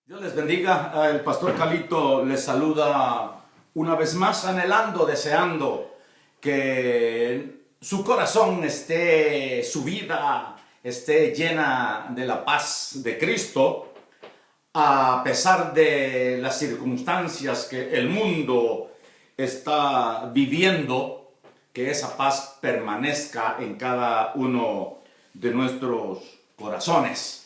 Dios les bendiga. El pastor Calito les saluda una vez más, anhelando, deseando que su corazón esté, su vida esté llena de la paz de Cristo, a pesar de las circunstancias que el mundo está viviendo, que esa paz permanezca en cada uno de nuestros corazones.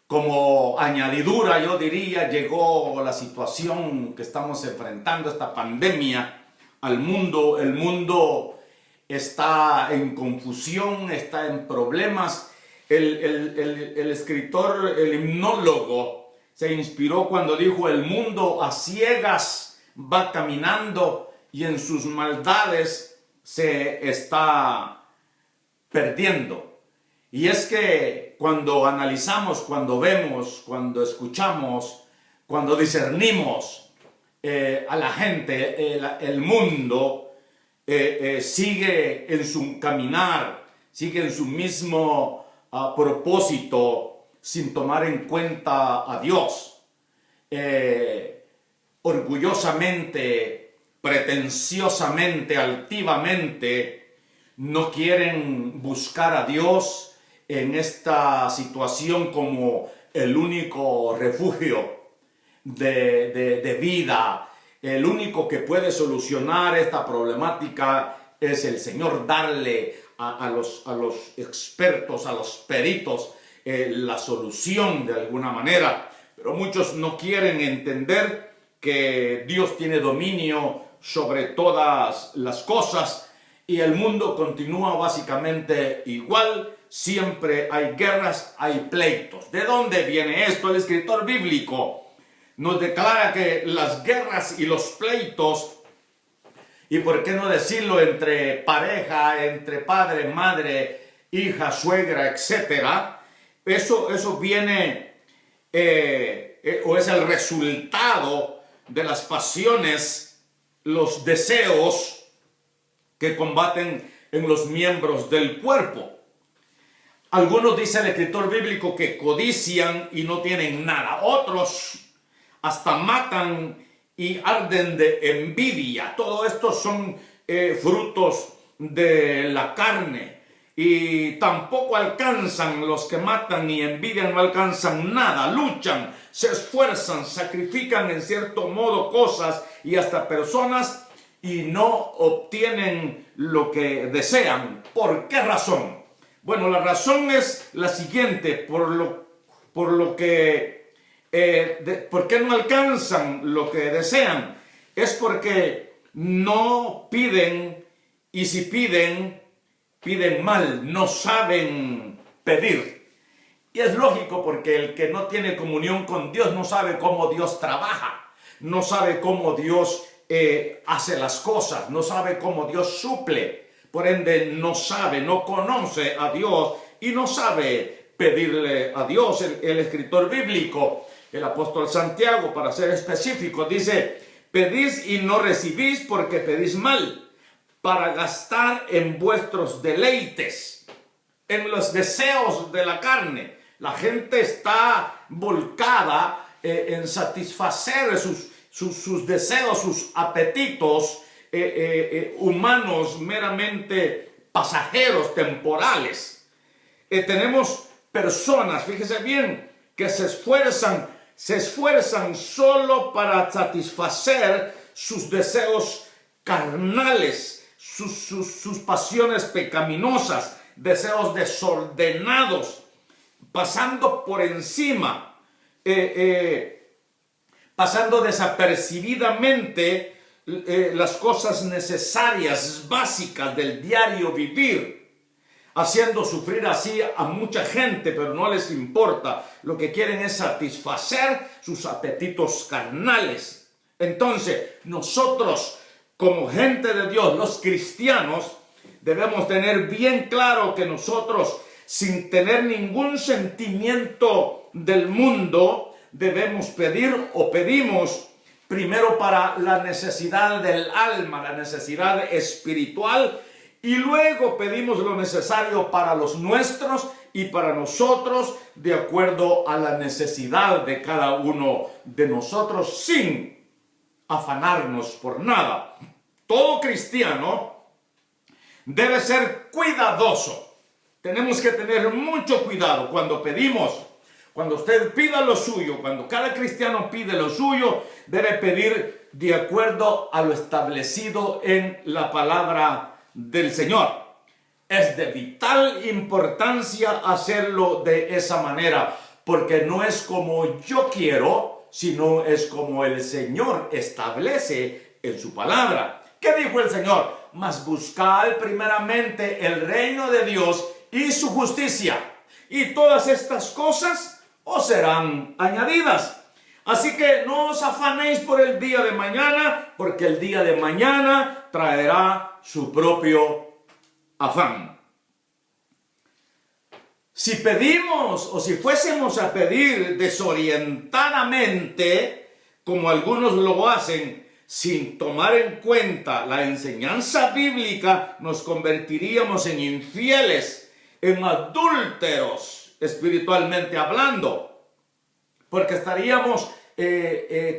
Como añadidura, yo diría, llegó la situación que estamos enfrentando, esta pandemia, al mundo. El mundo está en confusión, está en problemas. El escritor, el himnólogo, se inspiró cuando dijo: el mundo a ciegas va caminando y en sus maldades se está perdiendo. Y es que cuando analizamos, cuando vemos, cuando escuchamos, cuando discernimos a la gente, el mundo sigue en su caminar, sigue en su mismo propósito, sin tomar en cuenta a Dios. Orgullosamente, pretenciosamente, altivamente, no quieren buscar a Dios en esta situación como el único refugio de vida. El único que puede solucionar esta problemática es el Señor. Darle a los expertos, a los peritos, la solución de alguna manera. Pero muchos no quieren entender que Dios tiene dominio sobre todas las cosas y el mundo continúa básicamente igual. Siempre hay guerras, hay pleitos. ¿De dónde viene esto? El escritor bíblico nos declara que las guerras y los pleitos, y por qué no decirlo, entre pareja, entre padre, madre, hija, suegra, etcétera, eso viene o es el resultado de las pasiones, los deseos que combaten en los miembros del cuerpo. Algunos, dice el escritor bíblico, que codician y no tienen nada. Otros hasta matan y arden de envidia. Todo esto son frutos de la carne. Y tampoco alcanzan, los que matan y envidian no alcanzan nada. Luchan, se esfuerzan, sacrifican en cierto modo cosas y hasta personas y no obtienen lo que desean. ¿Por qué razón? Bueno, la razón es la siguiente: ¿por qué no alcanzan lo que desean? Es porque no piden, y si piden, piden mal, no saben pedir. Y es lógico, porque el que no tiene comunión con Dios no sabe cómo Dios trabaja, no sabe cómo Dios hace las cosas, no sabe cómo Dios suple. Por ende, no sabe, no conoce a Dios y no sabe pedirle a Dios. El escritor bíblico, el apóstol Santiago, para ser específico, dice: pedís y no recibís porque pedís mal, para gastar en vuestros deleites, en los deseos de la carne. La gente está volcada en satisfacer sus deseos, sus apetitos humanos, meramente pasajeros, temporales. Tenemos personas, fíjese bien, que se esfuerzan solo para satisfacer sus deseos carnales, sus pasiones pecaminosas, deseos desordenados, pasando por encima, pasando desapercibidamente las cosas necesarias, básicas del diario vivir, haciendo sufrir así a mucha gente, pero no les importa. Lo que quieren es satisfacer sus apetitos carnales. Entonces, nosotros, como gente de Dios, los cristianos, debemos tener bien claro que nosotros, sin tener ningún sentimiento del mundo, debemos pedir o pedimos primero para la necesidad del alma, la necesidad espiritual, y luego pedimos lo necesario para los nuestros y para nosotros de acuerdo a la necesidad de cada uno de nosotros sin afanarnos por nada. Todo cristiano debe ser cuidadoso. Tenemos que tener mucho cuidado cuando pedimos. Cuando usted pida lo suyo, cuando cada cristiano pide lo suyo, debe pedir de acuerdo a lo establecido en la palabra del Señor. Es de vital importancia hacerlo de esa manera, porque no es como yo quiero, sino es como el Señor establece en su palabra. ¿Qué dijo el Señor? Mas buscad primeramente el reino de Dios y su justicia, y todas estas cosas os serán añadidas. Así que no os afanéis por el día de mañana, porque el día de mañana traerá su propio afán. Si pedimos o si fuésemos a pedir desorientadamente, como algunos lo hacen, sin tomar en cuenta la enseñanza bíblica, nos convertiríamos en infieles, en adúlteros, espiritualmente hablando. Porque estaríamos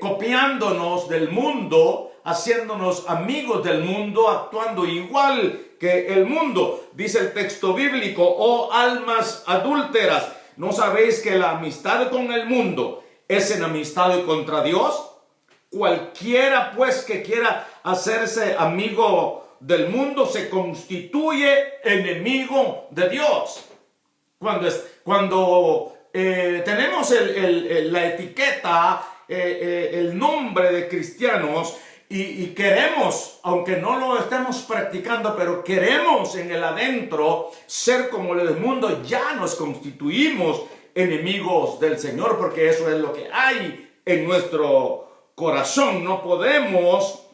copiándonos del mundo, haciéndonos amigos del mundo, actuando igual que el mundo. Dice el texto bíblico: oh almas adúlteras, ¿no sabéis que la amistad con el mundo es enemistad contra Dios? Cualquiera pues que quiera hacerse amigo del mundo se constituye enemigo de Dios. Cuando tenemos la etiqueta, el nombre de cristianos y queremos, aunque no lo estemos practicando, pero queremos en el adentro ser como el mundo, ya nos constituimos enemigos del Señor, porque eso es lo que hay en nuestro corazón. No podemos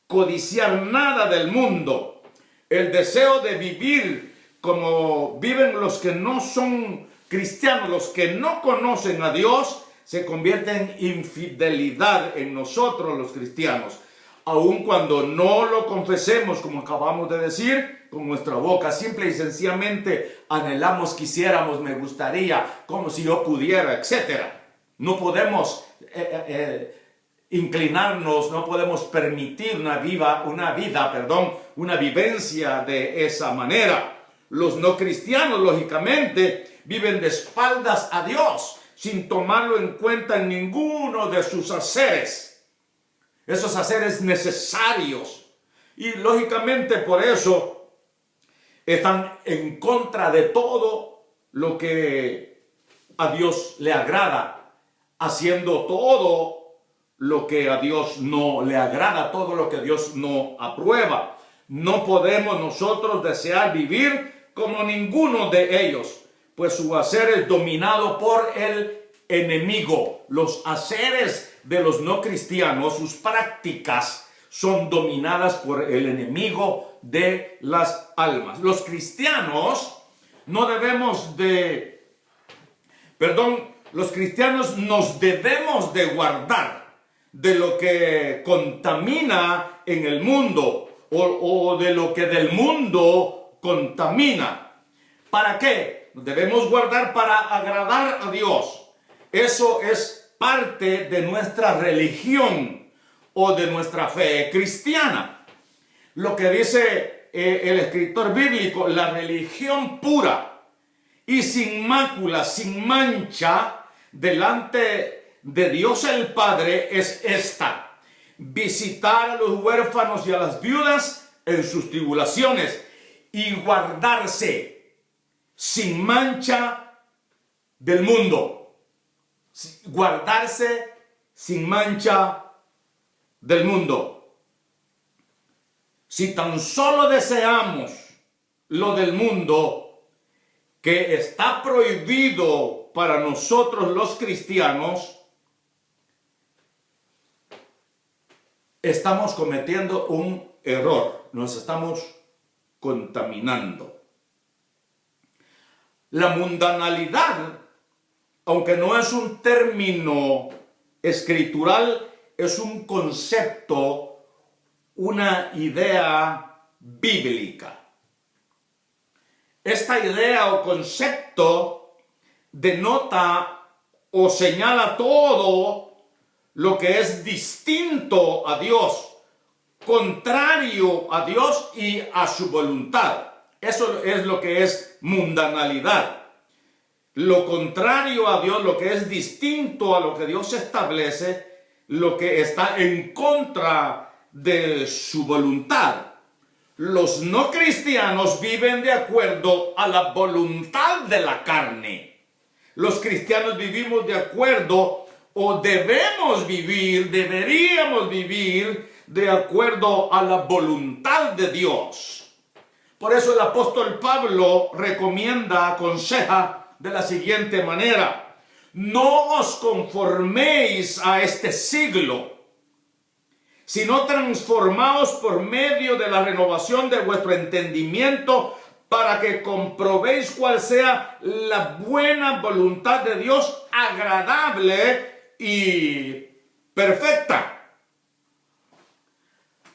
codiciar nada del mundo. El deseo de vivir como viven los que no son cristianos, los que no conocen a Dios, se convierte en infidelidad en nosotros los cristianos. Aun cuando no lo confesemos, como acabamos de decir, con nuestra boca, simple y sencillamente anhelamos, quisiéramos, me gustaría, como si yo pudiera, etc. No podemos inclinarnos, no podemos permitir una vivencia de esa manera. Los no cristianos, lógicamente, viven de espaldas a Dios, sin tomarlo en cuenta en ninguno de sus haceres. Esos haceres necesarios. Y lógicamente por eso están en contra de todo lo que a Dios le agrada, haciendo todo lo que a Dios no le agrada, todo lo que Dios no aprueba. No podemos nosotros desear vivir como ninguno de ellos, pues su hacer es dominado por el enemigo. Los haceres de los no cristianos, sus prácticas, son dominadas por el enemigo de las almas. Los cristianos los cristianos nos debemos de guardar de lo que contamina en el mundo o de lo que del mundo contamina. ¿Para qué? Nos debemos guardar para agradar a Dios. Eso es parte de nuestra religión o de nuestra fe cristiana. Lo que dice el escritor bíblico: la religión pura y sin mácula, sin mancha, delante de Dios el Padre es esta: visitar a los huérfanos y a las viudas en sus tribulaciones y guardarse sin mancha del mundo. Guardarse sin mancha del mundo. Si tan solo deseamos lo del mundo, que está prohibido para nosotros los cristianos, estamos cometiendo un error, nos estamos contaminando. La mundanalidad, aunque no es un término escritural, es un concepto, una idea bíblica. esta idea o concepto denota o señala todo lo que es distinto a Dios, contrario a Dios y a su voluntad. Eso es lo que es mundanalidad. Lo contrario a Dios, lo que es distinto a lo que Dios establece, lo que está en contra de su voluntad. Los no cristianos viven de acuerdo a la voluntad de la carne. Los cristianos vivimos de acuerdo o deberíamos vivir de acuerdo a la voluntad de Dios. Por eso el apóstol Pablo recomienda, aconseja de la siguiente manera: no os conforméis a este siglo, sino transformaos por medio de la renovación de vuestro entendimiento, para que comprobéis cuál sea la buena voluntad de Dios, agradable y perfecta.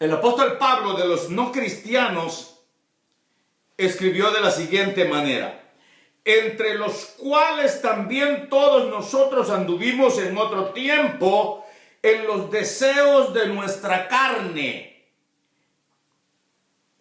El apóstol Pablo de los no cristianos escribió de la siguiente manera: entre los cuales también todos nosotros anduvimos en otro tiempo en los deseos de nuestra carne,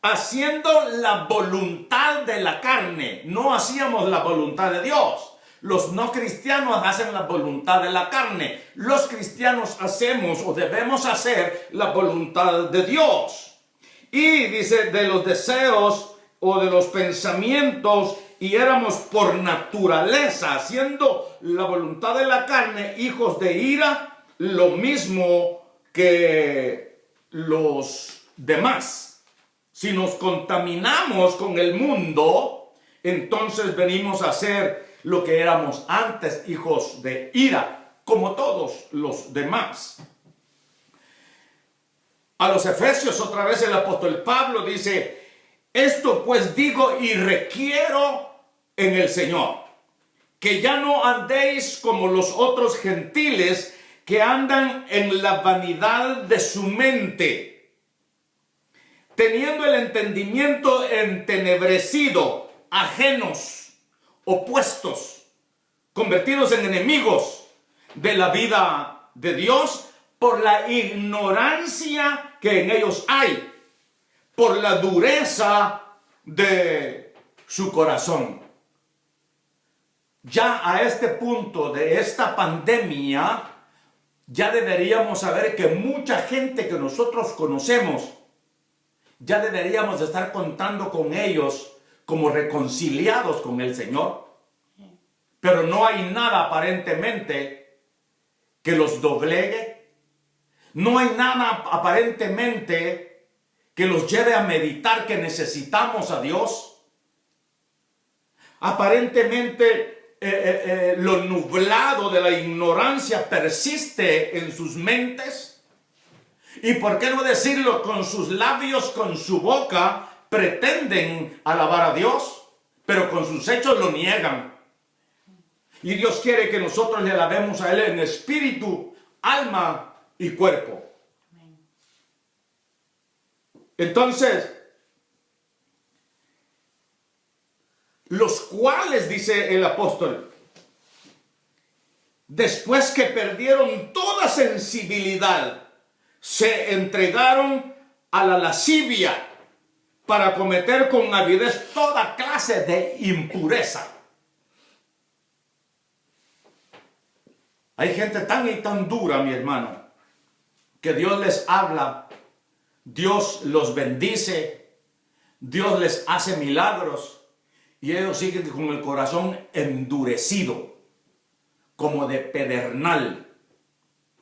haciendo la voluntad de la carne. No hacíamos la voluntad de Dios. Los no cristianos hacen la voluntad de la carne. Los cristianos hacemos o debemos hacer la voluntad de Dios. Y dice, de los deseos o de los pensamientos, y éramos por naturaleza, haciendo la voluntad de la carne, hijos de ira, lo mismo que los demás. Si nos contaminamos con el mundo, entonces venimos a ser lo que éramos antes, hijos de ira, como todos los demás. A los Efesios, otra vez el apóstol Pablo dice: esto pues digo y requiero en el Señor, que ya no andéis como los otros gentiles que andan en la vanidad de su mente, teniendo el entendimiento entenebrecido, ajenos, opuestos, convertidos en enemigos de la vida de Dios por la ignorancia que en ellos hay, por la dureza de su corazón. Ya a este punto de esta pandemia, ya deberíamos saber que mucha gente que nosotros conocemos, ya deberíamos de estar contando con ellos como reconciliados con el Señor. Pero no hay nada aparentemente que los doblegue. No hay nada aparentemente que los lleve a meditar que necesitamos a Dios. Aparentemente lo nublado de la ignorancia persiste en sus mentes. Y por qué no decirlo, con sus labios, con su boca, pretenden alabar a Dios, pero con sus hechos lo niegan. Y Dios quiere que nosotros le alabemos a Él en espíritu, alma y cuerpo. Entonces, los cuales, dice el apóstol, después que perdieron toda sensibilidad, se entregaron a la lascivia para cometer con avidez toda clase de impureza. Hay gente tan y tan dura, mi hermano, que Dios les habla, Dios los bendice, Dios les hace milagros, y ellos siguen con el corazón endurecido, como de pedernal,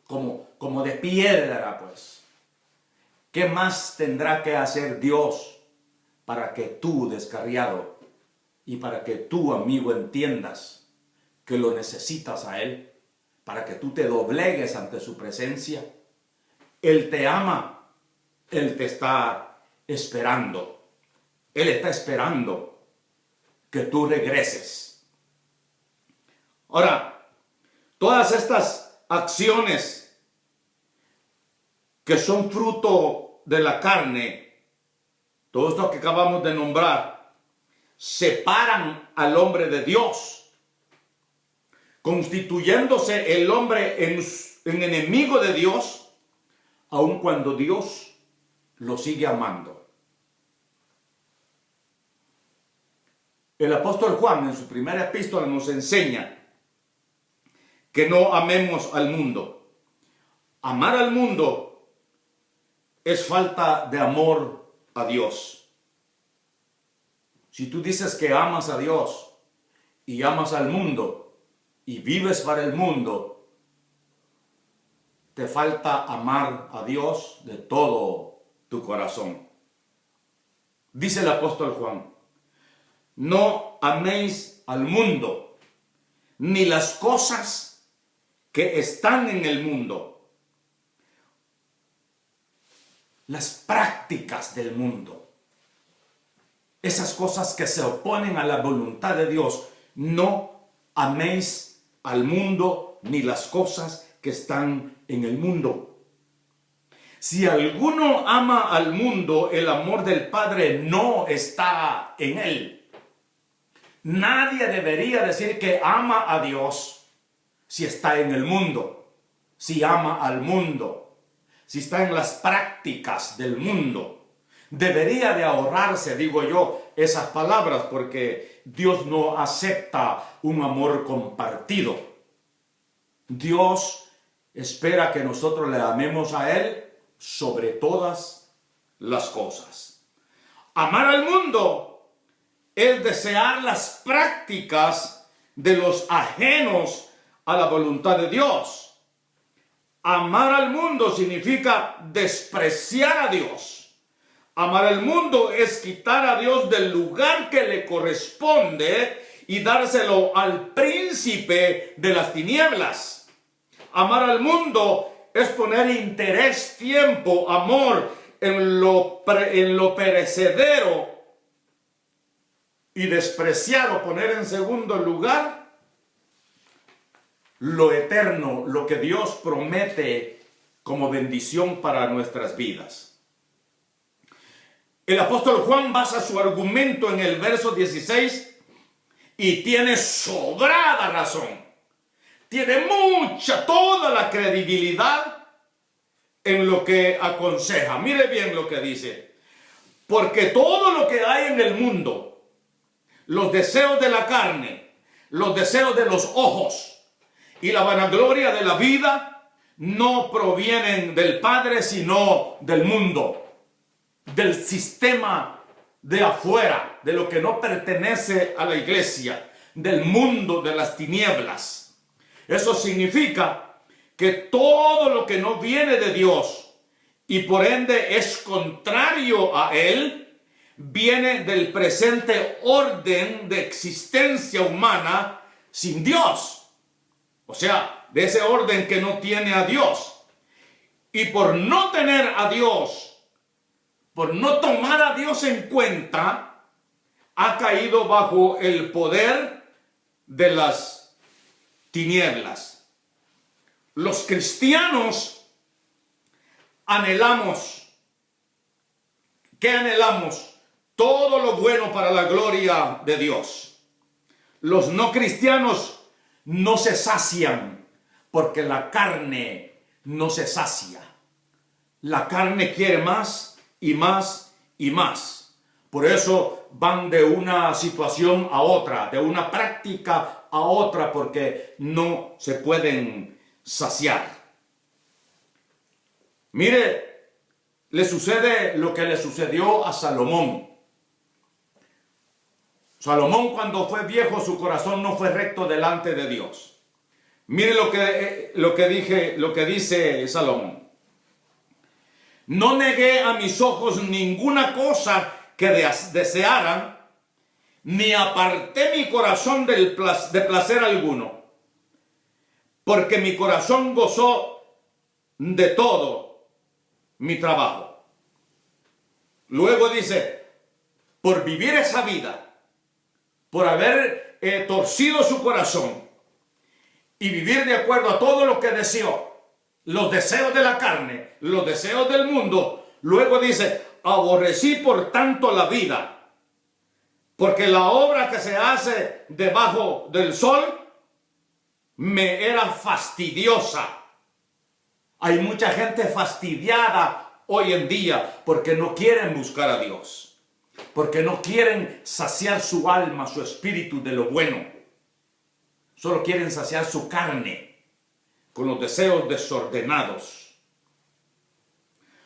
como de piedra, pues. ¿Qué más tendrá que hacer Dios para que tú, descarriado, y para que tú, amigo, entiendas que lo necesitas a Él, para que tú te doblegues ante su presencia? Él te ama, Él te está esperando, Él está esperando que tú regreses. Ahora, todas estas acciones que son fruto de la carne, todo esto que acabamos de nombrar, separan al hombre de Dios, constituyéndose el hombre en enemigo de Dios, aun cuando Dios lo sigue amando. El apóstol Juan en su primera epístola nos enseña que no amemos al mundo. Amar al mundo es falta de amor a Dios. Si tú dices que amas a Dios y amas al mundo y vives para el mundo, te falta amar a Dios de todo tu corazón. Dice el apóstol Juan: no améis al mundo, ni las cosas que están en el mundo, las prácticas del mundo, esas cosas que se oponen a la voluntad de Dios. No améis al mundo ni las cosas que están en el mundo. Si alguno ama al mundo, el amor del Padre no está en él. Nadie debería decir que ama a Dios si está en el mundo, si ama al mundo, si está en las prácticas del mundo. Debería de ahorrarse, digo yo, esas palabras, porque Dios no acepta un amor compartido. Dios espera que nosotros le amemos a Él sobre todas las cosas. Amar al mundo es desear las prácticas de los ajenos a la voluntad de Dios. Amar al mundo significa despreciar a Dios. Amar al mundo es quitar a Dios del lugar que le corresponde y dárselo al príncipe de las tinieblas. Amar al mundo es poner interés, tiempo, amor en lo perecedero y despreciar o poner en segundo lugar lo eterno, lo que Dios promete como bendición para nuestras vidas. El apóstol Juan basa su argumento en el verso 16 y tiene sobrada razón. Tiene toda la credibilidad en lo que aconseja. Mire bien lo que dice. Porque todo lo que hay en el mundo, los deseos de la carne, los deseos de los ojos y la vanagloria de la vida, no provienen del Padre, sino del mundo, del sistema de afuera, de lo que no pertenece a la iglesia, del mundo de las tinieblas. Eso significa que todo lo que no viene de Dios y por ende es contrario a Él, viene del presente orden de existencia humana sin Dios. O sea, de ese orden que no tiene a Dios. Y por no tener a Dios, por no tomar a Dios en cuenta, ha caído bajo el poder de las tinieblas. Los cristianos anhelamos. ¿Qué anhelamos? Todo lo bueno para la gloria de Dios. Los no cristianos no se sacian porque la carne no se sacia. La carne quiere más y más y más. Por eso van de una situación a otra, de una práctica a otra, porque no se pueden saciar. Mire, le sucede lo que le sucedió a Salomón. Salomón, cuando fue viejo, su corazón no fue recto delante de Dios. Mire lo que dice Salomón. No negué a mis ojos ninguna cosa que desearan, ni aparté mi corazón de placer alguno, porque mi corazón gozó de todo mi trabajo. Luego dice, por vivir esa vida, por haber torcido su corazón y vivir de acuerdo a todo lo que deseó, los deseos de la carne, los deseos del mundo, luego dice, aborrecí por tanto la vida, porque la obra que se hace debajo del sol me era fastidiosa. Hay mucha gente fastidiada hoy en día porque no quieren buscar a Dios, porque no quieren saciar su alma, su espíritu de lo bueno. Solo quieren saciar su carne con los deseos desordenados.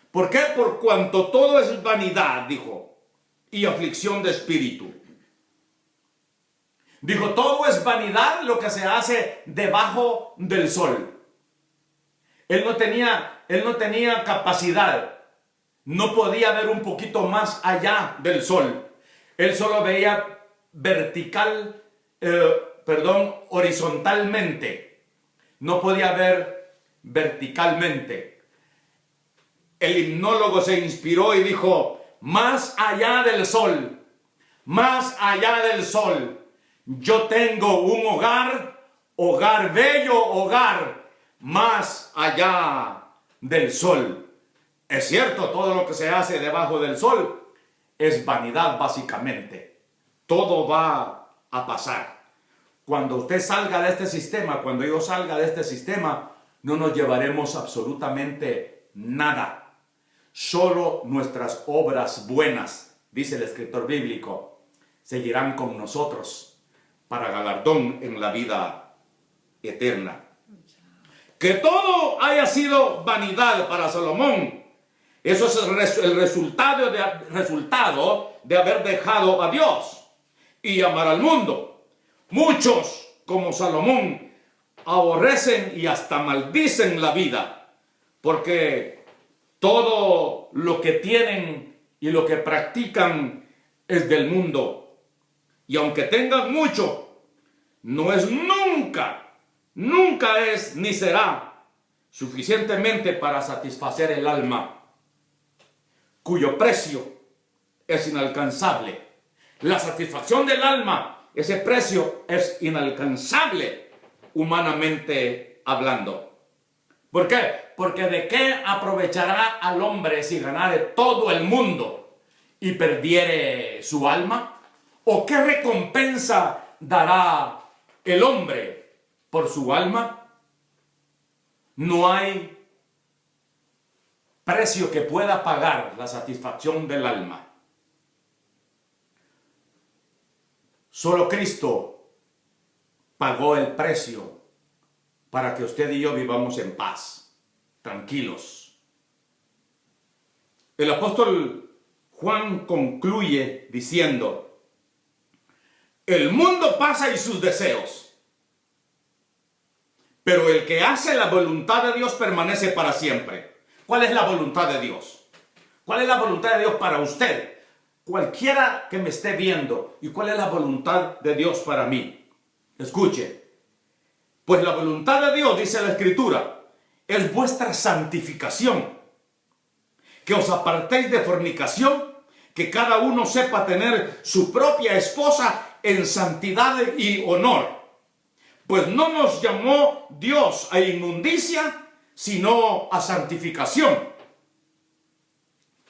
¿Por qué? Por cuanto todo es vanidad, dijo, y aflicción de espíritu. Dijo, todo es vanidad lo que se hace debajo del sol. Él no tenía capacidad, no podía ver un poquito más allá del sol. Él solo veía horizontalmente. No podía ver verticalmente. El himnólogo se inspiró y dijo, más allá del sol, yo tengo un hogar bello, hogar más allá del sol. Es cierto, todo lo que se hace debajo del sol es vanidad básicamente. Todo va a pasar. Cuando usted salga de este sistema, cuando yo salga de este sistema, no nos llevaremos absolutamente nada. Solo nuestras obras buenas, dice el escritor bíblico, seguirán con nosotros para galardón en la vida eterna. Que todo haya sido vanidad para Salomón, eso es el resultado de haber dejado a Dios y amar al mundo. Muchos, como Salomón, aborrecen y hasta maldicen la vida, porque todo lo que tienen y lo que practican es del mundo. Y aunque tengan mucho, no es nunca es ni será suficientemente para satisfacer el alma, cuyo precio es inalcanzable. La satisfacción del alma, ese precio es inalcanzable humanamente hablando. ¿Por qué? Porque ¿de qué aprovechará al hombre si ganare todo el mundo y perdiere su alma? ¿O qué recompensa dará el hombre por su alma? No hay precio que pueda pagar la satisfacción del alma. Solo Cristo pagó el precio para que usted y yo vivamos en paz, tranquilos. El apóstol Juan concluye diciendo, el mundo pasa y sus deseos, pero el que hace la voluntad de Dios permanece para siempre. ¿Cuál es la voluntad de Dios? ¿Cuál es la voluntad de Dios para usted? Cualquiera que me esté viendo. ¿Y cuál es la voluntad de Dios para mí? Escuche. Pues la voluntad de Dios, dice la Escritura, es vuestra santificación. Que os apartéis de fornicación, que cada uno sepa tener su propia esposa en santidad y honor. Pues no nos llamó Dios a inmundicia, sino a santificación.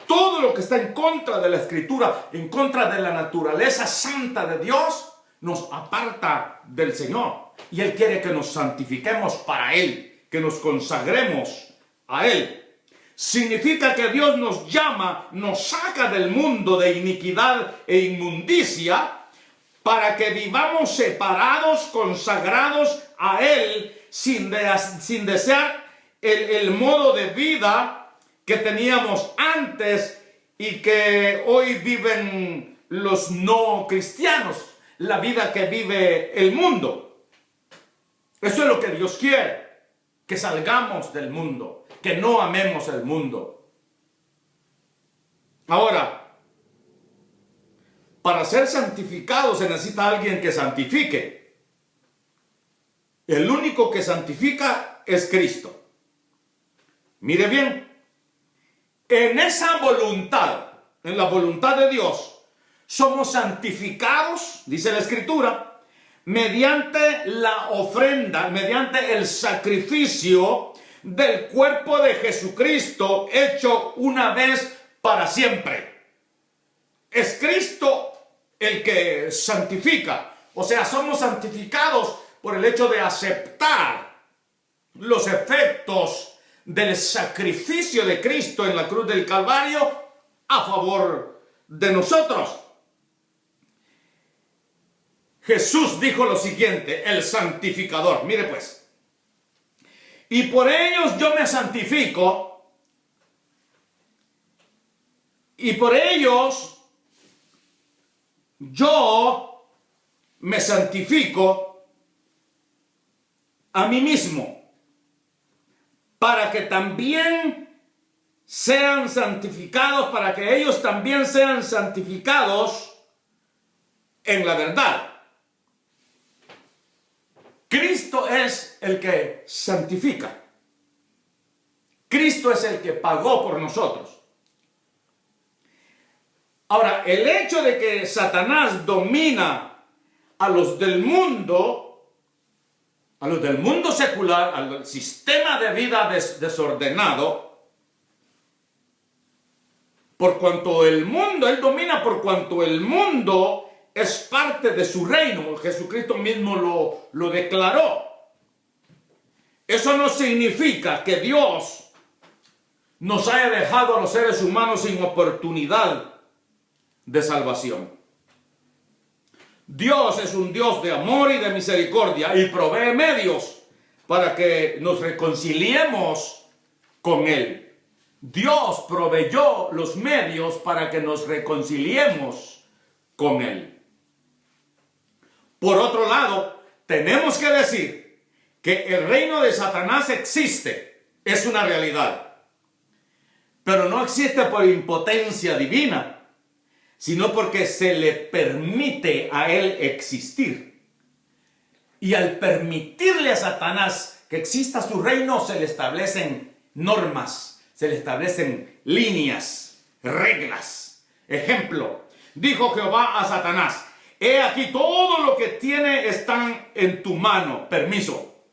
Todo lo que está en contra de la Escritura, en contra de la naturaleza santa de Dios, nos aparta del Señor. Y Él quiere que nos santifiquemos para Él, que nos consagremos a Él. Significa que Dios nos llama, nos saca del mundo de iniquidad e inmundicia, para que vivamos separados, consagrados a Él, sin desear el modo de vida que teníamos antes y que hoy viven los no cristianos, la vida que vive el mundo. Eso es lo que Dios quiere, que salgamos del mundo, que no amemos el mundo. Ahora, para ser santificado se necesita alguien que santifique. El único que santifica es Cristo. Mire bien, en esa voluntad, en la voluntad de Dios, somos santificados, dice la Escritura, mediante la ofrenda, mediante el sacrificio del cuerpo de Jesucristo hecho una vez para siempre. Es Cristo el que santifica. O sea, somos santificados por el hecho de aceptar los efectos del sacrificio de Cristo en la cruz del Calvario a favor de nosotros. Jesús dijo lo siguiente, el santificador. Mire pues, y por ellos yo me santifico, y por ellos yo me santifico a mí mismo, para que también sean santificados, para que ellos también sean santificados en la verdad. Cristo es el que santifica. Cristo es el que pagó por nosotros. Ahora, el hecho de que Satanás domina a los del mundo secular, al sistema de vida desordenado, por cuanto el mundo, él domina por cuanto el mundo es parte de su reino. Jesucristo mismo lo declaró. Eso no significa que Dios nos haya dejado a los seres humanos sin oportunidad de salvación. Dios es un Dios de amor y de misericordia y provee medios para que nos reconciliemos con Él. Dios proveyó los medios para que nos reconciliemos con Él. Por otro lado, tenemos que decir que el reino de Satanás existe, es una realidad, pero no existe por impotencia divina, sino porque se le permite a él existir. Y al permitirle a Satanás que exista su reino, se le establecen normas, se le establecen líneas, reglas. Ejemplo, dijo Jehová a Satanás: he aquí todo lo que tiene están en tu mano. Permiso.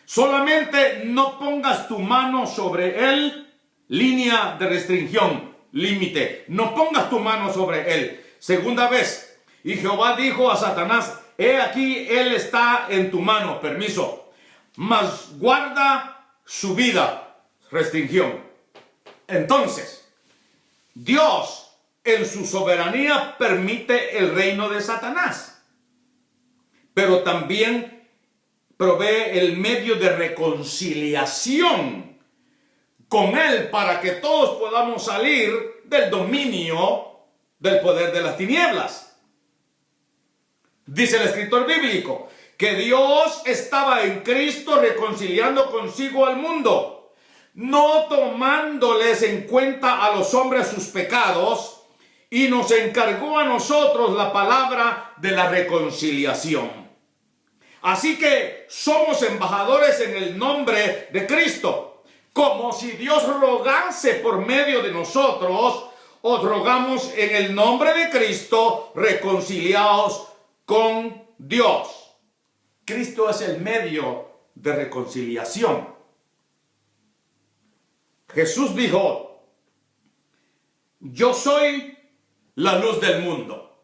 Solamente no pongas tu mano sobre él. Línea de restricción, límite. No pongas tu mano sobre él. Segunda vez. Y Jehová dijo a Satanás: he aquí él está en tu mano. Permiso. Mas guarda su vida. Restricción. Entonces, Dios en su soberanía permite el reino de Satanás, pero también provee el medio de reconciliación con él para que todos podamos salir del dominio del poder de las tinieblas. Dice el escritor bíblico que Dios estaba en Cristo reconciliando consigo al mundo, no tomándoles en cuenta a los hombres sus pecados, y nos encargó a nosotros la palabra de la reconciliación. Así que somos embajadores en el nombre de Cristo, como si Dios rogase por medio de nosotros. Os rogamos en el nombre de Cristo, reconciliados con Dios. Cristo es el medio de reconciliación. Jesús dijo: yo soy la luz del mundo.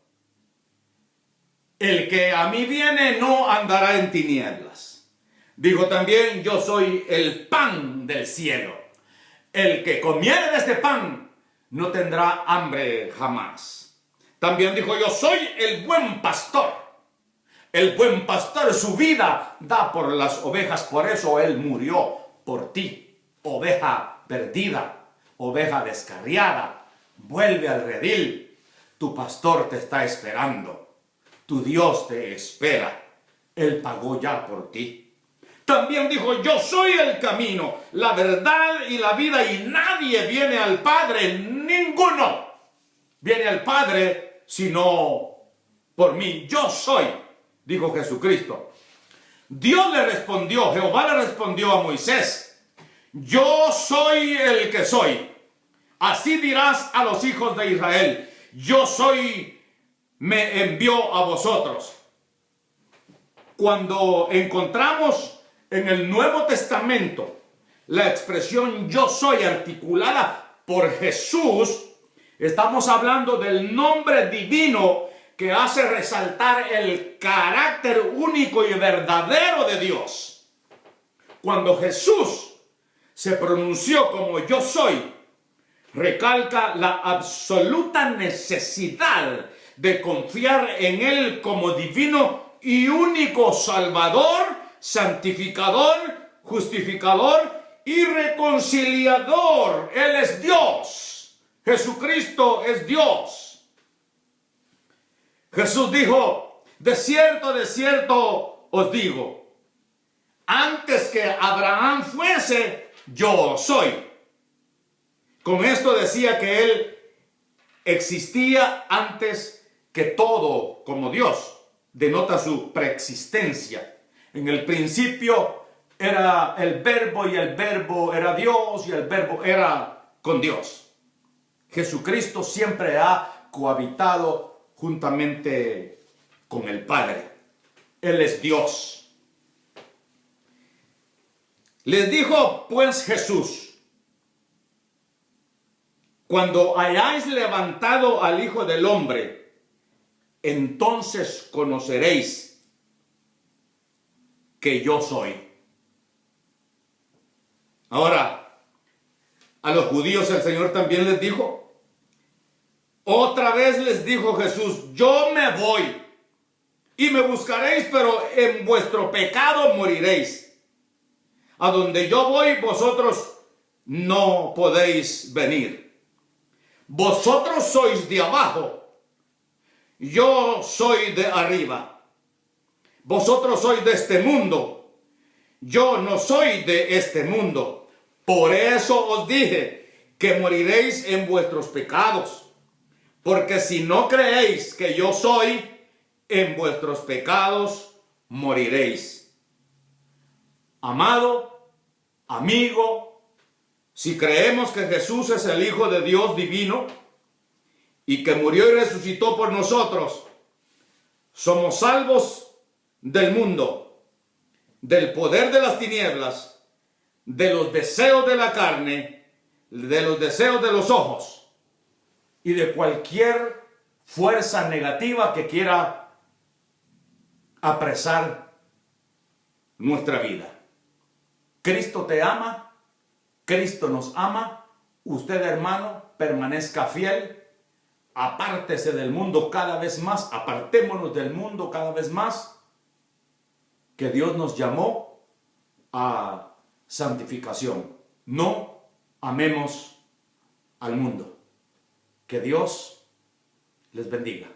El que a mí viene no andará en tinieblas. Dijo también: yo soy el pan del cielo. El que comiere de este pan no tendrá hambre jamás. También dijo: yo soy el buen pastor. El buen pastor su vida da por las ovejas, por eso él murió por ti. Oveja perdida, oveja descarriada, vuelve al redil. Tu pastor te está esperando. Tu Dios te espera. Él pagó ya por ti. También dijo: yo soy el camino, la verdad y la vida, y nadie viene al Padre, ninguno viene al Padre sino por mí. Yo soy, dijo Jesucristo. Dios le respondió, Jehová le respondió a Moisés: yo soy el que soy. Así dirás a los hijos de Israel: yo soy, me envió a vosotros. Cuando encontramos en el Nuevo Testamento la expresión yo soy articulada por Jesús, estamos hablando del nombre divino que hace resaltar el carácter único y verdadero de Dios. Cuando Jesús se pronunció como yo soy, recalca la absoluta necesidad de confiar en Él como divino y único Salvador, santificador, justificador y reconciliador. Él es Dios. Jesucristo es Dios. Jesús dijo, de cierto os digo, antes que Abraham fuese, yo soy. Con esto decía que Él existía antes que todo como Dios. Denota su preexistencia. En el principio era el verbo y el verbo era Dios y el verbo era con Dios. Jesucristo siempre ha cohabitado juntamente con el Padre. Él es Dios. Les dijo pues Jesús, cuando hayáis levantado al Hijo del Hombre, entonces conoceréis que yo soy. Ahora, a los judíos el Señor también les dijo, otra vez les dijo Jesús, yo me voy y me buscaréis, pero en vuestro pecado moriréis. A donde yo voy, vosotros no podéis venir. Vosotros sois de abajo, yo soy de arriba. Vosotros sois de este mundo, yo no soy de este mundo. Por eso os dije que moriréis en vuestros pecados. Porque si no creéis que yo soy, en vuestros pecados moriréis. Amado, amigo, si creemos que Jesús es el Hijo de Dios divino y que murió y resucitó por nosotros, somos salvos del mundo, del poder de las tinieblas, de los deseos de la carne, de los deseos de los ojos y de cualquier fuerza negativa que quiera apresar nuestra vida. Cristo te ama, Cristo nos ama. Usted, hermano, permanezca fiel, apártese del mundo cada vez más, apartémonos del mundo cada vez más, que Dios nos llamó a santificación. No amemos al mundo. Que Dios les bendiga.